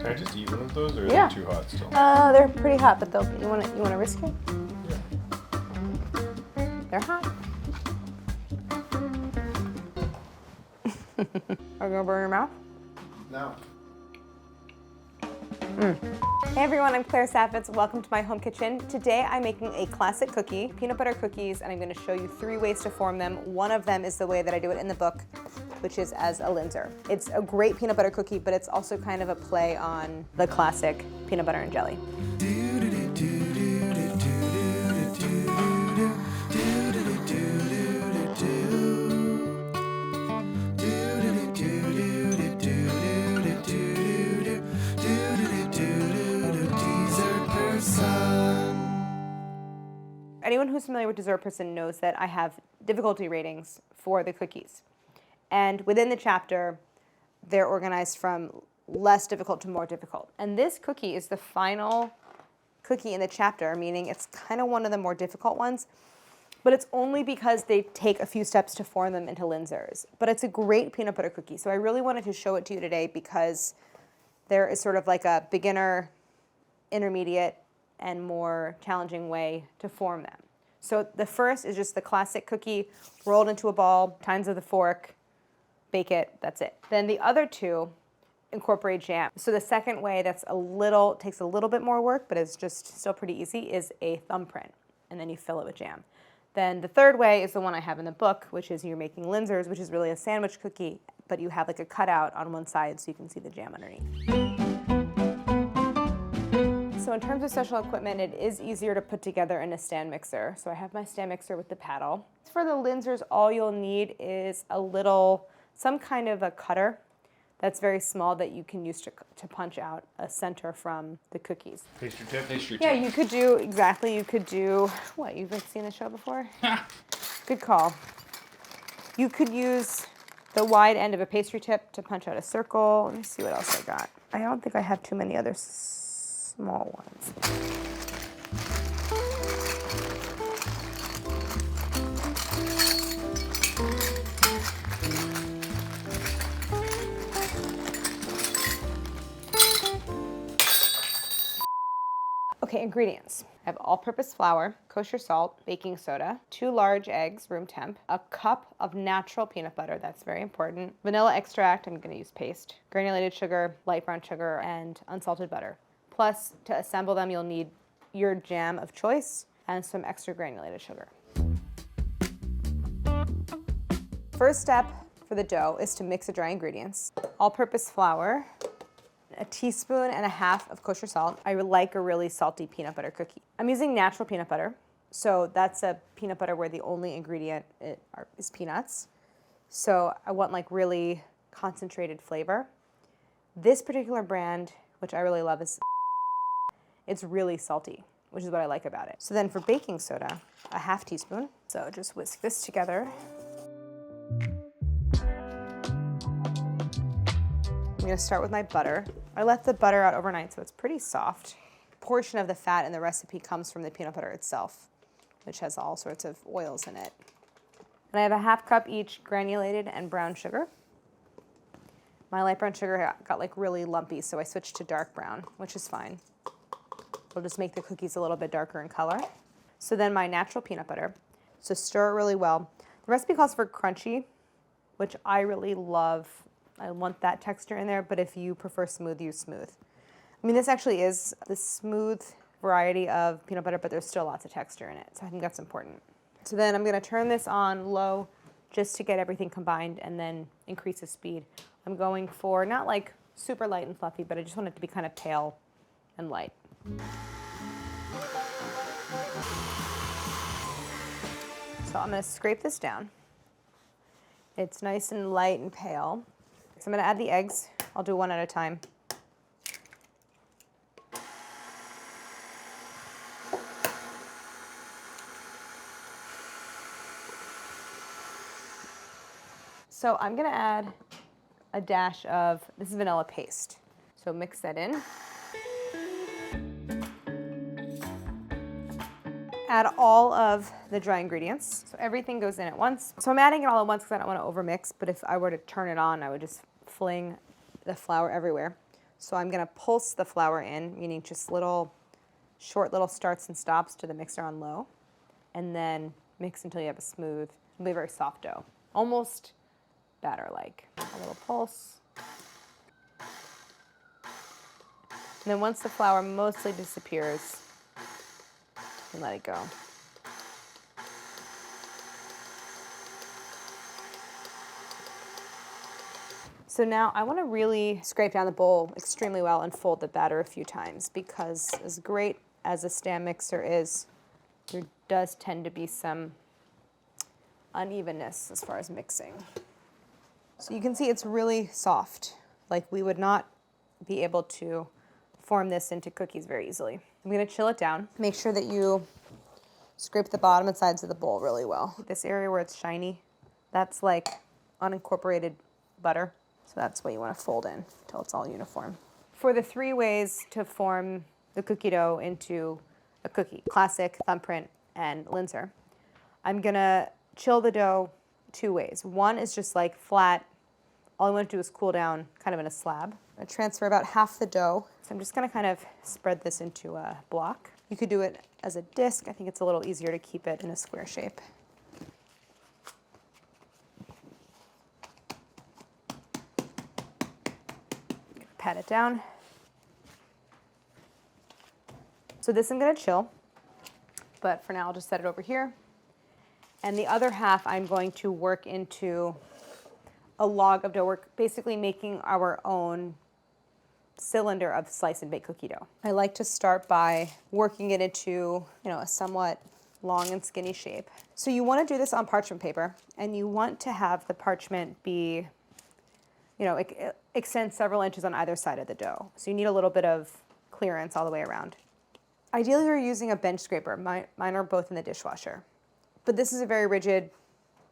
Can I just eat one of those, or are Yeah. they too hot still? They're pretty hot, but you want to risk it? Yeah. They're hot. Are you gonna burn your mouth? No. Hey everyone, I'm Claire Saffitz. Welcome to my home kitchen. Today I'm making a classic cookie, peanut butter cookies, and I'm going to show you 3 ways to form them. One of them is the way that I do it in the book, which is as a linzer. It's a great peanut butter cookie, but it's also kind of a play on the classic peanut butter and jelly. Anyone who's familiar with Dessert Person knows that I have difficulty ratings for the cookies. And within the chapter, they're organized from less difficult to more difficult. And this cookie is the final cookie in the chapter, meaning it's kind of one of the more difficult ones, but it's only because they take a few steps to form them into linzers. But it's a great peanut butter cookie. So I really wanted to show it to you today because there is sort of like a beginner, intermediate, and more challenging way to form them. So the first is just the classic cookie rolled into a ball, tines with a fork, bake it, that's it. Then the other 2 incorporate jam. So the second way takes a little bit more work, but it's just still pretty easy, is a thumbprint, and then you fill it with jam. Then the third way is the one I have in the book, which is you're making linzers, which is really a sandwich cookie, but you have like a cutout on one side so you can see the jam underneath. So in terms of special equipment, it is easier to put together in a stand mixer. So I have my stand mixer with the paddle. For the linzers, all you'll need is some kind of a cutter that's very small that you can use to punch out a center from the cookies. Pastry tip? Pastry tip. Yeah, you could do, what, you've seen the show before? Good call. You could use the wide end of a pastry tip to punch out a circle. Let me see what else I got. I don't think I have too many other small ones. Okay, ingredients. I have all-purpose flour, kosher salt, baking soda, 2 large eggs, room temp, a cup of natural peanut butter, that's very important, vanilla extract, I'm gonna use paste, granulated sugar, light brown sugar, and unsalted butter. Plus, to assemble them, you'll need your jam of choice and some extra granulated sugar. First step for the dough is to mix the dry ingredients. All-purpose flour, a teaspoon and a half of kosher salt. I would like a really salty peanut butter cookie. I'm using natural peanut butter, so that's a peanut butter where the only ingredient is peanuts. So I want like really concentrated flavor. This particular brand, which I really love, it's really salty, which is what I like about it. So then for baking soda, a half teaspoon. So just whisk this together. I'm gonna start with my butter. I left the butter out overnight, so it's pretty soft. A portion of the fat in the recipe comes from the peanut butter itself, which has all sorts of oils in it. And I have a half cup each granulated and brown sugar. My light brown sugar got like really lumpy, so I switched to dark brown, which is fine. It'll just make the cookies a little bit darker in color. So then my natural peanut butter. So stir it really well. The recipe calls for crunchy, which I really love. I want that texture in there, but if you prefer smooth, use smooth. I mean, this actually is the smooth variety of peanut butter, but there's still lots of texture in it, so I think that's important. So then I'm gonna turn this on low just to get everything combined and then increase the speed. I'm going for not like super light and fluffy, but I just want it to be kind of pale and light. So I'm gonna scrape this down. It's nice and light and pale. So I'm gonna add the eggs. I'll do one at a time. So I'm gonna add a dash of, this is vanilla paste. So mix that in. Add all of the dry ingredients. So everything goes in at once. So I'm adding it all at once because I don't want to overmix, but if I were to turn it on, I would just fling the flour everywhere. So I'm gonna pulse the flour in, meaning just short little starts and stops to the mixer on low, and then mix until you have a smooth, it'll be a very soft dough. Almost batter-like. A little pulse. And then once the flour mostly disappears, you can let it go. So now I want to really scrape down the bowl extremely well and fold the batter a few times, because as great as a stand mixer is, there does tend to be some unevenness as far as mixing. So you can see it's really soft. Like, we would not be able to form this into cookies very easily. I'm going to chill it down. Make sure that you scrape the bottom and sides of the bowl really well. This area where it's shiny, that's like unincorporated butter. So that's what you want to fold in until it's all uniform. For the 3 ways to form the cookie dough into a cookie, classic, thumbprint, and linzer, I'm gonna chill the dough 2 ways. One is just like flat. All I want to do is cool down kind of in a slab. I transfer about half the dough. So I'm just gonna kind of spread this into a block. You could do it as a disc. I think it's a little easier to keep it in a square shape. Pat it down. So this I'm going to chill, but for now I'll just set it over here. And the other half I'm going to work into a log of dough. We're basically making our own cylinder of slice and bake cookie dough. I like to start by working it into, a somewhat long and skinny shape. So you want to do this on parchment paper, and you want to have the parchment be, it extends several inches on either side of the dough. So you need a little bit of clearance all the way around. Ideally, you're using a bench scraper. Mine are both in the dishwasher. But this is a very rigid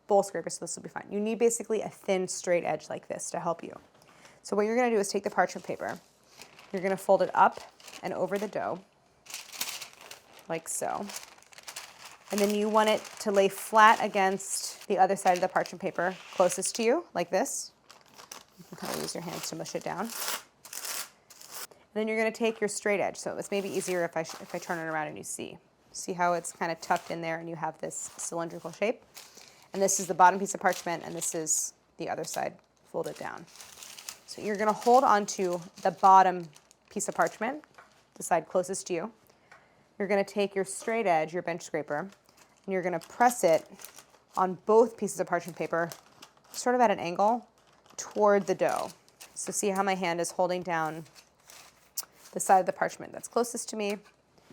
bowl scraper, so this will be fine. You need basically a thin, straight edge like this to help you. So what you're going to do is take the parchment paper. You're going to fold it up and over the dough, like so. And then you want it to lay flat against the other side of the parchment paper, closest to you, like this. You can kind of use your hands to mush it down. And then you're going to take your straight edge. So it's maybe easier if I turn it around and you see. See how it's kind of tucked in there and you have this cylindrical shape? And this is the bottom piece of parchment, and this is the other side folded down. So you're going to hold onto the bottom piece of parchment, the side closest to you. You're going to take your straight edge, your bench scraper, and you're going to press it on both pieces of parchment paper, sort of at an angle, toward the dough. So see how my hand is holding down the side of the parchment that's closest to me.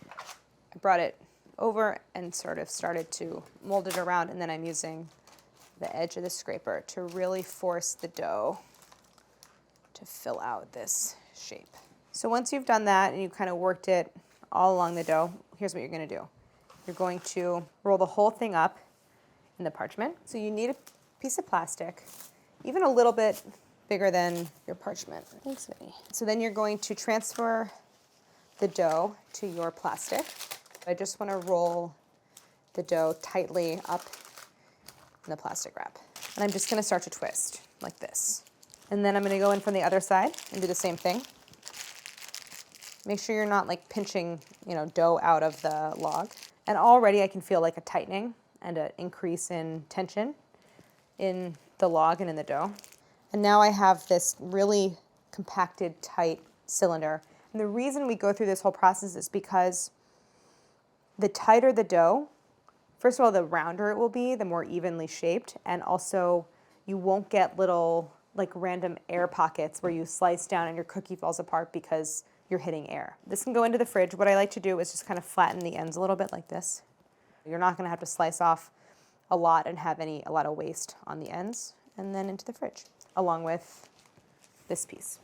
I brought it over and sort of started to mold it around, and then I'm using the edge of the scraper to really force the dough to fill out this shape. So once you've done that and you kind of worked it all along the dough, here's what you're going to do. You're going to roll the whole thing up in the parchment. So you need a piece of plastic, even a little bit bigger than your parchment. Thanks, Vinny. So then you're going to transfer the dough to your plastic. I just want to roll the dough tightly up in the plastic wrap. And I'm just going to start to twist like this. And then I'm going to go in from the other side and do the same thing. Make sure you're not like pinching, dough out of the log. And already I can feel like a tightening and an increase in tension in the log and in the dough. And now I have this really compacted, tight cylinder. And the reason we go through this whole process is because the tighter the dough, first of all, the rounder it will be, the more evenly shaped, and also you won't get little like random air pockets where you slice down and your cookie falls apart because you're hitting air. This can go into the fridge. What I like to do is just kind of flatten the ends a little bit like this. You're not going to have to slice off a lot and have a lot of waste on the ends, and then into the fridge, along with this piece.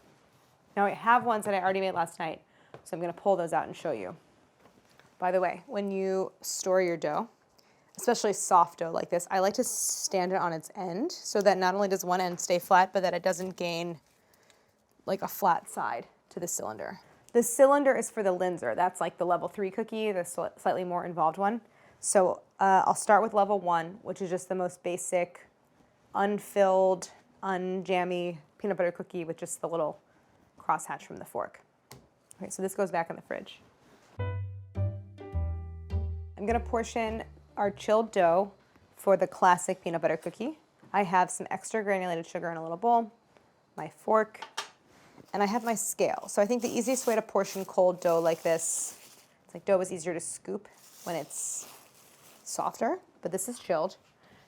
Now I have ones that I already made last night, so I'm going to pull those out and show you. By the way, when you store your dough, especially soft dough like this, I like to stand it on its end so that not only does one end stay flat, but that it doesn't gain like a flat side to the cylinder. The cylinder is for the linzer. That's like the level 3 cookie, the slightly more involved one. So I'll start with level 1, which is just the most basic, unfilled, unjammy peanut butter cookie with just the little crosshatch from the fork. Okay, so this goes back in the fridge. I'm gonna portion our chilled dough for the classic peanut butter cookie. I have some extra granulated sugar in a little bowl, my fork, and I have my scale. So I think the easiest way to portion cold dough like this, it's like dough is easier to scoop when it's softer, but this is chilled.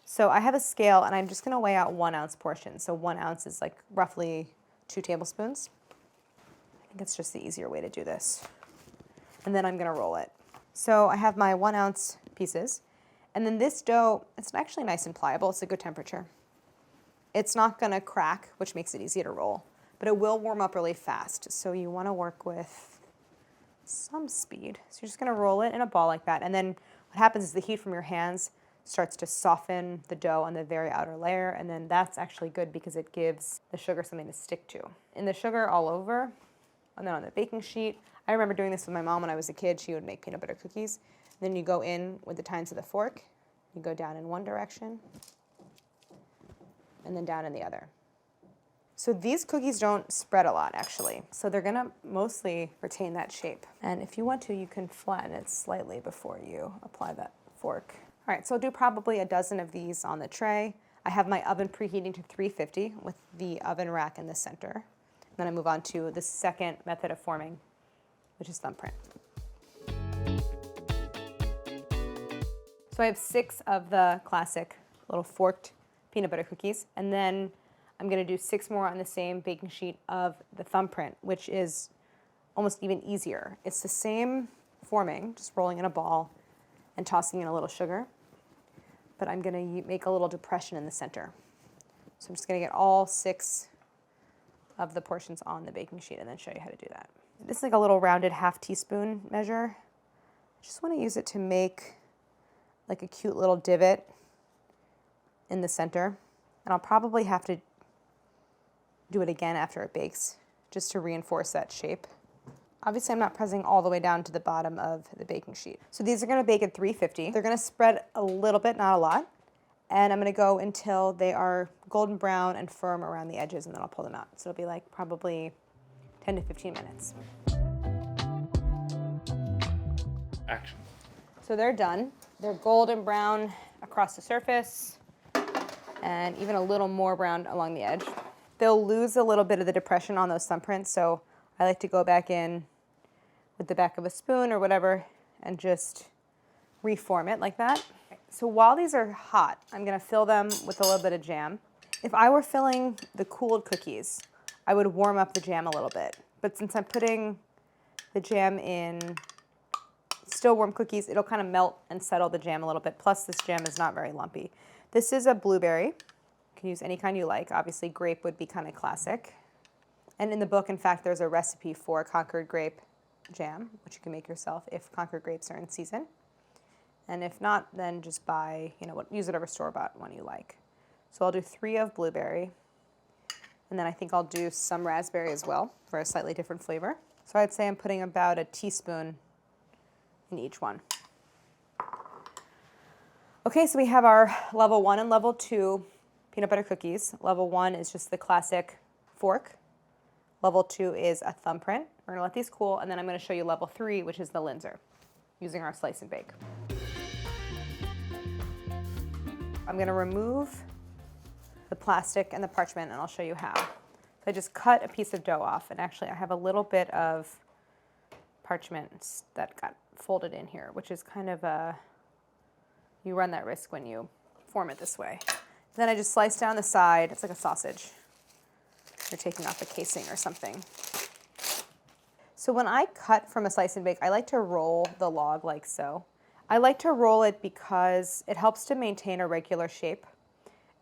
So I have a scale and I'm just gonna weigh out 1 ounce portion. So 1 ounce is like roughly 2 tablespoons. I think it's just the easier way to do this. And then I'm gonna roll it. So I have my 1 ounce pieces. And then this dough, it's actually nice and pliable. It's a good temperature. It's not gonna crack, which makes it easy to roll, but it will warm up really fast. So you wanna work with some speed. So you're just gonna roll it in a ball like that. And then what happens is the heat from your hands starts to soften the dough on the very outer layer. And then that's actually good because it gives the sugar something to stick to. And the sugar all over, and then on the baking sheet. I remember doing this with my mom when I was a kid. She would make peanut butter cookies. Then you go in with the tines of the fork. You go down in one direction and then down in the other. So these cookies don't spread a lot actually. So they're gonna mostly retain that shape. And if you want to, you can flatten it slightly before you apply that fork. All right, so I'll do probably a dozen of these on the tray. I have my oven preheating to 350 with the oven rack in the center. Then I move on to the second method of forming, which is Thumbprint. So I have 6 of the classic little forked peanut butter cookies, and then I'm gonna do 6 more on the same baking sheet of the Thumbprint, which is almost even easier. It's the same forming, just rolling in a ball and tossing in a little sugar, but I'm gonna make a little depression in the center. So I'm just gonna get all 6 of the portions on the baking sheet and then show you how to do that. This is like a little rounded half teaspoon measure. I just wanna use it to make like a cute little divot in the center. And I'll probably have to do it again after it bakes, just to reinforce that shape. Obviously, I'm not pressing all the way down to the bottom of the baking sheet. So these are gonna bake at 350. They're gonna spread a little bit, not a lot. And I'm gonna go until they are golden brown and firm around the edges, and then I'll pull them out. So it'll be like probably 10 to 15 minutes. Action. So they're done. They're golden brown across the surface and even a little more brown along the edge. They'll lose a little bit of the depression on those thumbprints, so I like to go back in with the back of a spoon or whatever and just reform it like that. So while these are hot, I'm gonna fill them with a little bit of jam. If I were filling the cooled cookies, I would warm up the jam a little bit. But since I'm putting the jam in still warm cookies, it'll kind of melt and settle the jam a little bit. Plus this jam is not very lumpy. This is a blueberry. You can use any kind you like. Obviously grape would be kind of classic. And in the book, in fact, there's a recipe for Concord Grape Jam, which you can make yourself if Concord grapes are in season. And if not, then just buy, use whatever store-bought one you like. So I'll do 3 of blueberry. And then I think I'll do some raspberry as well for a slightly different flavor. So I'd say I'm putting about a teaspoon in each one. Okay, so we have our level 1 and level 2 peanut butter cookies. Level 1 is just the classic fork. Level 2 is a thumbprint. We're gonna let these cool, and then I'm gonna show you level 3, which is the linzer, using our slice and bake. I'm gonna remove the plastic and the parchment, and I'll show you how. So I just cut a piece of dough off, and actually I have a little bit of parchment that got folded in here, which is kind of you run that risk when you form it this way. Then I just slice down the side. It's like a sausage. You're taking off a casing or something. So when I cut from a slice and bake, I like to roll the log like so. I like to roll it because it helps to maintain a regular shape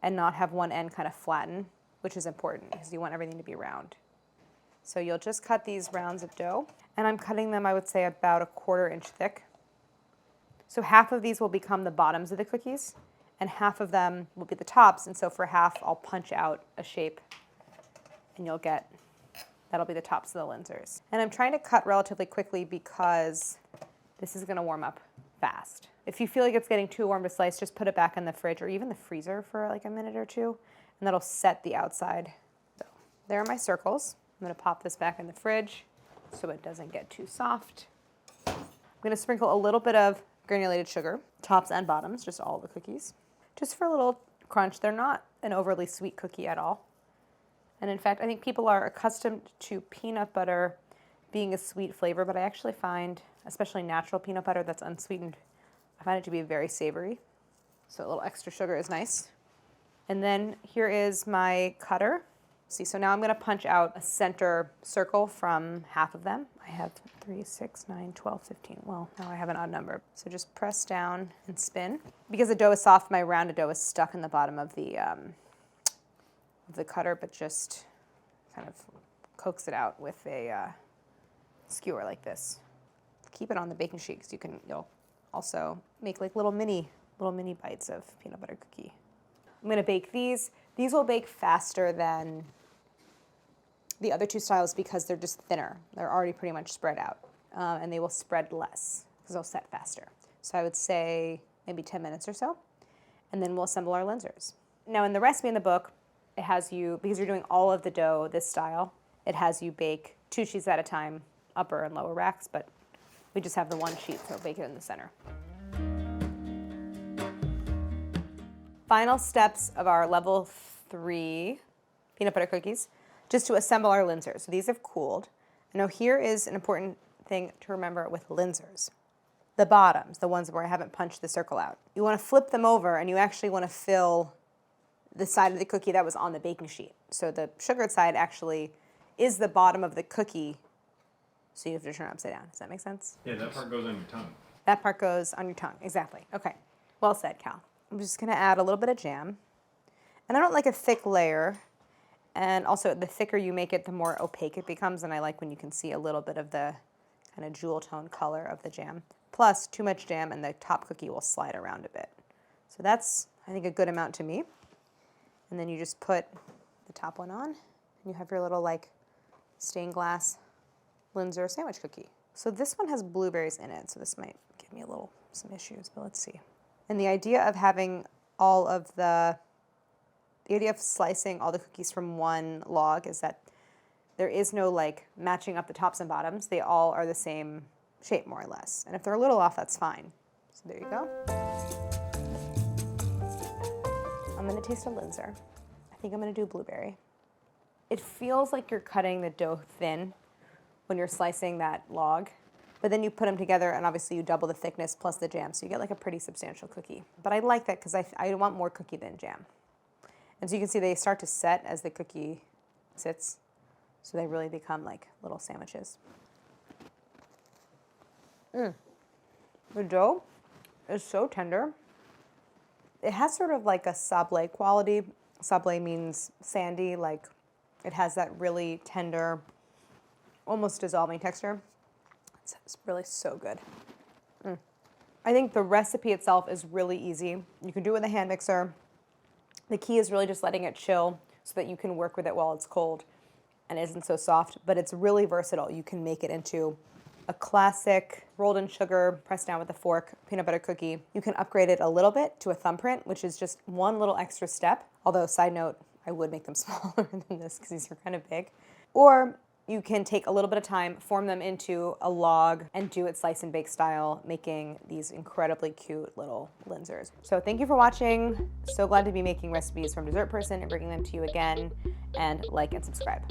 and not have one end kind of flatten, which is important because you want everything to be round. So you'll just cut these rounds of dough, and I'm cutting them, I would say, about a 1/4 inch thick. So half of these will become the bottoms of the cookies, and half of them will be the tops, and so for half, I'll punch out a shape, and you'll get, that'll be the tops of the linzers. And I'm trying to cut relatively quickly because this is gonna warm up fast. If you feel like it's getting too warm to slice, just put it back in the fridge or even the freezer for like a minute or two, and that'll set the outside. So there are my circles. I'm going to pop this back in the fridge so it doesn't get too soft. I'm going to sprinkle a little bit of granulated sugar, tops and bottoms, just all the cookies, just for a little crunch. They're not an overly sweet cookie at all. And in fact, I think people are accustomed to peanut butter being a sweet flavor, but I actually find, especially natural peanut butter that's unsweetened, I find it to be very savory. So a little extra sugar is nice. And then here is my cutter. See, so now I'm going to punch out a center circle from half of them. I have 3, 6, 9, 12, 15. Well, now I have an odd number. So just press down and spin. Because the dough is soft, my rounded dough is stuck in the bottom of the cutter, but just kind of coax it out with a skewer like this. Keep it on the baking sheet because you'll also make like little mini bites of peanut butter cookie. I'm going to bake these. These will bake faster than the other two styles because they're just thinner. They're already pretty much spread out, and they will spread less because they'll set faster. So I would say maybe 10 minutes or so, and then we'll assemble our linzers. Now in the recipe in the book, it has you, because you're doing all of the dough this style, it has you bake 2 sheets at a time, upper and lower racks, but we just have the 1 sheet, so bake it in the center. Final steps of our level 3 peanut butter cookies, just to assemble our linzers. So these have cooled. And now here is an important thing to remember with linzers. The bottoms, the ones where I haven't punched the circle out. You want to flip them over and you actually want to fill the side of the cookie that was on the baking sheet. So the sugared side actually is the bottom of the cookie, so you have to turn it upside down. Does that make sense? Yeah, that part goes on your tongue. That part goes on your tongue, exactly. Okay, well said, Cal. I'm just gonna add a little bit of jam. And I don't like a thick layer. And also, the thicker you make it, the more opaque it becomes. And I like when you can see a little bit of the kind of jewel tone color of the jam. Plus, too much jam and the top cookie will slide around a bit. So that's, I think, a good amount to me. And then you just put the top one on. And you have your little, like, stained glass linzer sandwich cookie. So this one has blueberries in it. So this might give me some issues, but let's see. And the idea of having the idea of slicing all the cookies from one log is that there is no like matching up the tops and bottoms. They all are the same shape more or less. And if they're a little off, that's fine. So there you go. I'm gonna taste a linzer. I think I'm gonna do blueberry. It feels like you're cutting the dough thin when you're slicing that log, but then you put them together and obviously you double the thickness plus the jam, so you get like a pretty substantial cookie. But I like that because I want more cookie than jam. And so you can see they start to set as the cookie sits, so they really become like little sandwiches. The dough is so tender. It has sort of like a sablé quality. Sablé means sandy, like it has that really tender, almost dissolving texture. It's really so good. I think the recipe itself is really easy. You can do it with a hand mixer. The key is really just letting it chill so that you can work with it while it's cold and isn't so soft, but it's really versatile. You can make it into a classic rolled in sugar, pressed down with a fork, peanut butter cookie. You can upgrade it a little bit to a thumbprint, which is just one little extra step. Although, side note, I would make them smaller than this because these are kind of big. Or you can take a little bit of time, form them into a log, and do it slice and bake style, making these incredibly cute little linzers. So thank you for watching. So glad to be making recipes from Dessert Person and bringing them to you again. And like and subscribe.